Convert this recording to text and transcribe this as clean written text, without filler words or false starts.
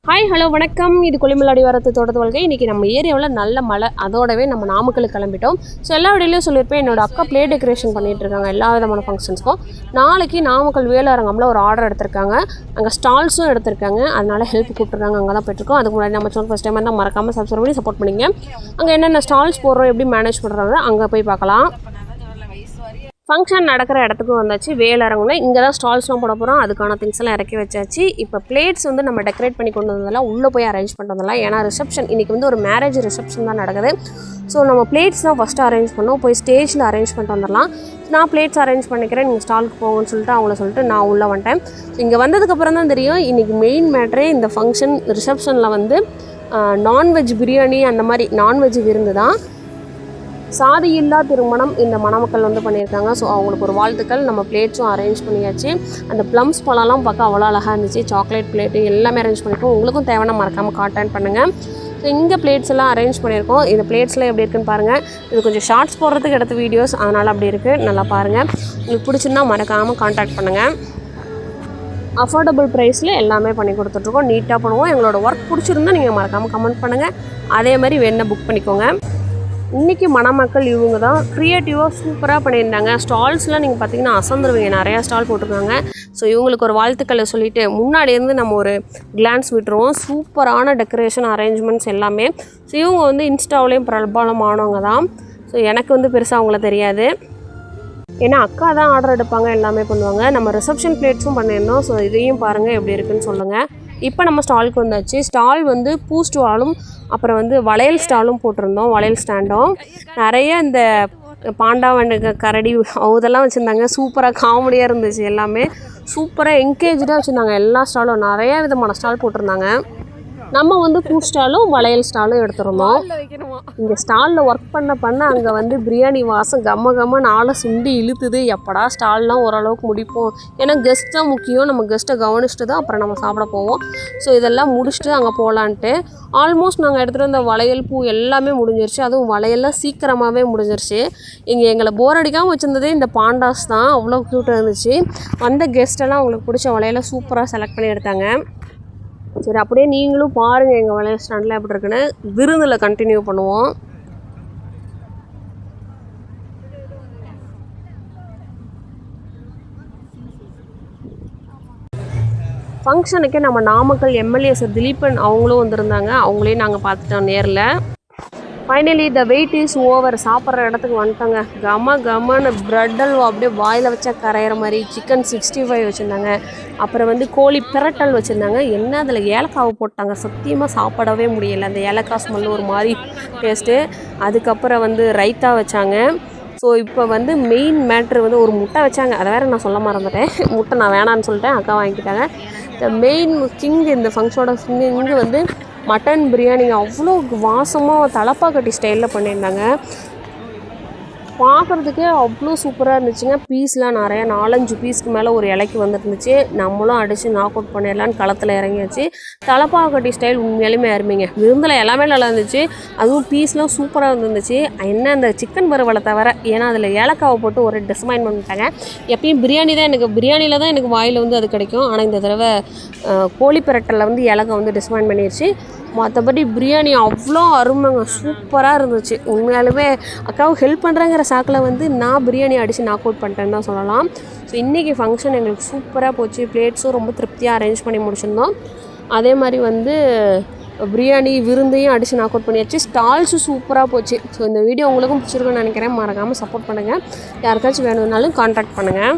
Hi hello வணக்கம். இது கொல்லிமலை வரத்து தோட்டத்து வாழ்க்கை. இன்றைக்கி நம்ம ஏரியாவில் நல்ல மழை, அதோடவே நம்ம நாமக்கலுக்கு கிளம்பிட்டோம். ஸோ எல்லா வீடியோலையும் சொல்லியிருப்பேன், என்னோடய அக்கா ப்ளே டெக்கரேஷன் பண்ணிகிட்டு இருக்காங்க எல்லா விதமான ஃபங்க்ஷன்ஸ்க்கும். நாளைக்கு நாமக்கல் வேலரங்கம்ல ஒரு ஆர்டர் எடுத்திருக்காங்க, அங்கே ஸ்டால்ஸும் எடுத்திருக்காங்க. அதனால் ஹெல்ப் கூப்பிட்ருக்காங்க, அங்கே தான் போய்ட்டுருக்கோம். அதுக்கு முன்னாடி நம்ம சேனல் ஃபஸ்ட் டைம் தான் மறக்காமல் சப்ஸ்கிரைப் பண்ணி சப்போர்ட் பண்ணிங்க. அங்கே என்னென்ன ஸ்டால்ஸ் போடுறோம், எப்படி மேனேஜ் பண்ணுறாங்க, அங்கே போய் பார்க்கலாம். ஃபங்க்ஷன் நடக்கிற இடத்துக்கு வந்தாச்சு. வேலரங்கில் இங்கே தான் ஸ்டால்ஸ்லாம் போட போகிறோம். அதுக்கான திங்ஸ் எல்லாம் இறக்கி வச்சாச்சு. இப்போ பிளேட்ஸ் வந்து நம்ம டெக்கரேட் பண்ணி கொண்டு வந்ததெல்லாம் உள்ளே போய் அரேஞ்ச் பண்ணுறதெல்லாம், ஏன்னா ரிசப்ஷன் இன்றைக்கி வந்து ஒரு மேரேஜ் ரிசப்ஷன் தான் நடக்குது. ஸோ நம்ம பிளேட்ஸ் தான் ஃபஸ்ட்டு அரேஞ்ச் பண்ணோம். போய் ஸ்டேஜில் அரேஞ்ச் பண்ணிட்டு வந்துடலாம். நான் பிளேட்ஸ் அரேஞ்ச் பண்ணிக்கிறேன், நீங்கள் ஸ்டாலுக்கு போங்கன்னு சொல்லிட்டு அவங்கள சொல்லிட்டு நான் உள்ளே வந்துட்டேன். ஸோ இங்கே வந்ததுக்கப்புறம் தான் தெரியும், இன்றைக்கி மெயின் மேட்ரே இந்த ஃபங்க்ஷன் ரிசப்ஷனில் வந்து நான்வெஜ் பிரியாணி, அந்த மாதிரி நான்வெஜ் விருந்து தான். சாதியில்லா திருமணம் இந்த மணமக்கள் வந்து பண்ணியிருக்காங்க. ஸோ அவங்களுக்கு ஒரு வாழ்த்துக்கள். நம்ம பிளேட்ஸும் அரேஞ்ச் பண்ணியாச்சு. அந்த ப்ளம்ஸ் பழம்லாம் பார்க்க அவ்வளோ அழகாக இருந்துச்சு. சாக்லேட் பிளேட்டு எல்லாமே அரேஞ்ச் பண்ணியிருக்கோம். உங்களுக்கும் தேவையான மறக்காமல் கான்டாக்ட் பண்ணுங்கள். ஸோ இங்கே பிளேட்ஸ் எல்லாம் அரேஞ்ச் பண்ணியிருக்கோம். இந்த பிளேட்ஸ்லாம் எப்படி இருக்குன்னு பாருங்கள். இது கொஞ்சம் ஷார்ட்ஸ் போடுறதுக்கு எடுத்த வீடியோஸ், அதனால் அப்படி இருக்குது. நல்லா பாருங்கள். உங்களுக்கு பிடிச்சிருந்தா மறக்காமல் கான்டாக்ட் பண்ணுங்கள். அஃபோர்டபுள் ப்ரைஸில் எல்லாமே பண்ணி கொடுத்துட்ருக்கோம். நீட்டாக பண்ணுவோம். எங்களோட ஒர்க் பிடிச்சிருந்தா நீங்கள் மறக்காமல் கமெண்ட் பண்ணுங்கள். அதே மாதிரி வேணா புக் பண்ணிக்கோங்க. இன்றைக்கி மணமக்கள் இவங்க தான் க்ரியேட்டிவாக சூப்பராக பண்ணியிருந்தாங்க. ஸ்டால்ஸ்லாம் நீங்கள் பார்த்தீங்கன்னா அசந்துருவீங்க, நிறையா ஸ்டால் போட்டிருக்காங்க. ஸோ இவங்களுக்கு ஒரு வாழ்த்துக்களை சொல்லிவிட்டு முன்னாடியிருந்து நம்ம ஒரு கிளான்ஸ் விட்டுருவோம். சூப்பரான டெக்கரேஷன் அரேஞ்ச்மெண்ட்ஸ் எல்லாமே. ஸோ இவங்க வந்து இன்ஸ்டாவிலையும் பிரபலமானவங்க தான். ஸோ எனக்கு வந்து பெருசாக அவங்கள தெரியாது, ஏன்னா அக்கா தான் ஆர்டர் எடுப்பாங்க, எல்லாமே பண்ணுவாங்க. நம்ம ரிசப்ஷன் பிளேட்ஸும் பண்ணியிருந்தோம். ஸோ இதையும் பாருங்கள் எப்படி இருக்குதுன்னு சொல்லுங்கள். இப்போ நம்ம ஸ்டாலுக்கு வந்தாச்சு. ஸ்டால் வந்து பூ ஸ்டாலும் அப்புறம் வந்து வளையல் ஸ்டாலும் போட்டிருந்தோம். வளையல் ஸ்டாண்டும் நிறைய இந்த பாண்டாவண்டு கரடி அதெல்லாம் வச்சுருந்தாங்க. சூப்பராக காமெடியாக இருந்துச்சு. எல்லாமே சூப்பராக என்கேஜாக வச்சுருந்தாங்க. எல்லா ஸ்டாலும் நிறையா விதமான ஸ்டால் போட்டிருந்தாங்க. நம்ம வந்து பூ ஸ்டாலும் வளையல் ஸ்டாலும் எடுத்துருந்தோம். இங்கே ஸ்டாலில் ஒர்க் பண்ண அங்கே வந்து பிரியாணி வாசம் கம்மன்னு ஆளை சுண்டி இழுத்துது. எப்படா ஸ்டால்லாம் ஓரளவுக்கு முடிப்போம், ஏன்னா கெஸ்ட் தான் முக்கியம். நம்ம கெஸ்ட்டை கவனிச்சுட்டு தான் அப்புறம் நம்ம சாப்பிட போவோம். ஸோ இதெல்லாம் முடிச்சுட்டு அங்கே போகலான்ட்டு ஆல்மோஸ்ட் நாங்கள் எடுத்துகிட்டு வந்த வளையல் பூ எல்லாமே முடிஞ்சிருச்சு. அதுவும் வளையல்லாம் சீக்கிரமாகவே முடிஞ்சிருச்சு. இங்கே எங்களை போர் அடிக்காமல் வச்சுருந்ததே இந்த பாண்டாஸ் தான். அவ்வளோ க்யூட்டாக இருந்துச்சு. வந்த கெஸ்ட்டெல்லாம் அவங்களுக்கு பிடிச்ச வளையலை சூப்பராக செலக்ட் பண்ணி எடுத்தாங்க. சரி, அப்படியே நீங்களும் பாருங்கள் எங்கள் வளையல் ஸ்டாண்டில் எப்படி இருக்குன்னு. விருந்தில் கண்டினியூ பண்ணுவோம். ஃபங்க்ஷனுக்கே நம்ம நாமக்கல் எம்எல்ஏ சார் திலீபன் அவங்களும் வந்திருந்தாங்க. அவங்களையும் நாங்கள் பார்த்துட்டோம் நேரில். Finally the wait is over. சாப்பிட்ற இடத்துக்கு வந்துட்டாங்க. கமன்னு பிரெட் அல்வா அப்படியே வாயில் வச்சா கரையிற மாதிரி. சிக்கன் 65 வச்சுருந்தாங்க. அப்புறம் வந்து கோழி பிரட்டல் வச்சுருந்தாங்க. என்ன அதில் ஏலக்காவை போட்டாங்க, சத்தியமாக சாப்பிடவே முடியலை. அந்த ஏலக்காய் ஸ்மெல் ஒரு மாதிரி டேஸ்ட்டு. அதுக்கப்புறம் வந்து ரைத்தா வச்சாங்க. ஸோ இப்போ வந்து மெயின் மேட்ரு வந்து ஒரு முட்டை வச்சாங்க. அதை வேறு நான் சொல்ல மறந்துட்டேன். முட்டை நான் வேணான்னு சொல்லிட்டேன், அக்கா வாங்கிக்கிட்டாங்க. த மெயின் கிங் இந்த ஃபங்க்ஷனோட இங்கே வந்து மட்டன் பிரியாணிங்க. அவ்வளோ வாசமாக தலப்பாக்கட்டி ஸ்டைலில் பண்ணியிருந்தாங்க. பார்க்குறதுக்கே அவ்வளோ சூப்பராக இருந்துச்சுங்க. பீஸ்லாம் நிறையா 4-5 பீஸ்க்கு மேலே ஒரு இலைக்கு வந்துருந்துச்சு. நம்மளும் அடித்து நாக் அவுட் பண்ணிடலான்னு களத்தில் இறங்கியாச்சு. தலப்பாக்கட்டி ஸ்டைல் உண்மையாலுமே அருமைங்க. விருந்தில் எல்லாமே நல்லா இருந்துச்சு. அதுவும் பீஸ்லாம் சூப்பராக இருந்துச்சு. என்ன அந்த சிக்கன் வறுவலை தவிர, ஏன்னா அதில் ஏலக்காவை போட்டு ஒரு டிசமைன் பண்ணிட்டாங்க. எப்பயும் பிரியாணி தான் எனக்கு, பிரியாணியில் தான் எனக்கு வாயில் வந்து அது கிடைக்கும். ஆனால் இந்த தடவை கோழி பிரட்டலில் வந்து ஏலக்காய் வந்து டிசமைன் பண்ணிடுச்சு. மற்றபடி பிரியாணி அவ்வளோ அருமைங்க, சூப்பராக இருந்துச்சு. உண்மையாலுமே அக்காவுக்கு ஹெல்ப் பண்ணுறேங்கிற சாக்கில் வந்து நான் பிரியாணி அடித்து நாக் அவுட் பண்ணிட்டேன்னு தான் சொல்லலாம். ஸோ இன்றைக்கி ஃபங்க்ஷன் எங்களுக்கு சூப்பராக போச்சு. பிளேட்ஸும் ரொம்ப திருப்தியாக அரேஞ்ச் பண்ணி முடிச்சிருந்தோம். அதே மாதிரி வந்து பிரியாணி விருந்தையும் அடித்து நாக் அவுட் பண்ணியாச்சு. ஸ்டால்ஸும் சூப்பராக போச்சு. ஸோ இந்த வீடியோ உங்களுக்கும் பிடிச்சிருக்குன்னு நினைக்கிறேன். மறக்காமல் சப்போர்ட் பண்ணுங்கள். யாருக்காச்சும் வேணும்னாலும் கான்டாக்ட் பண்ணுங்கள்.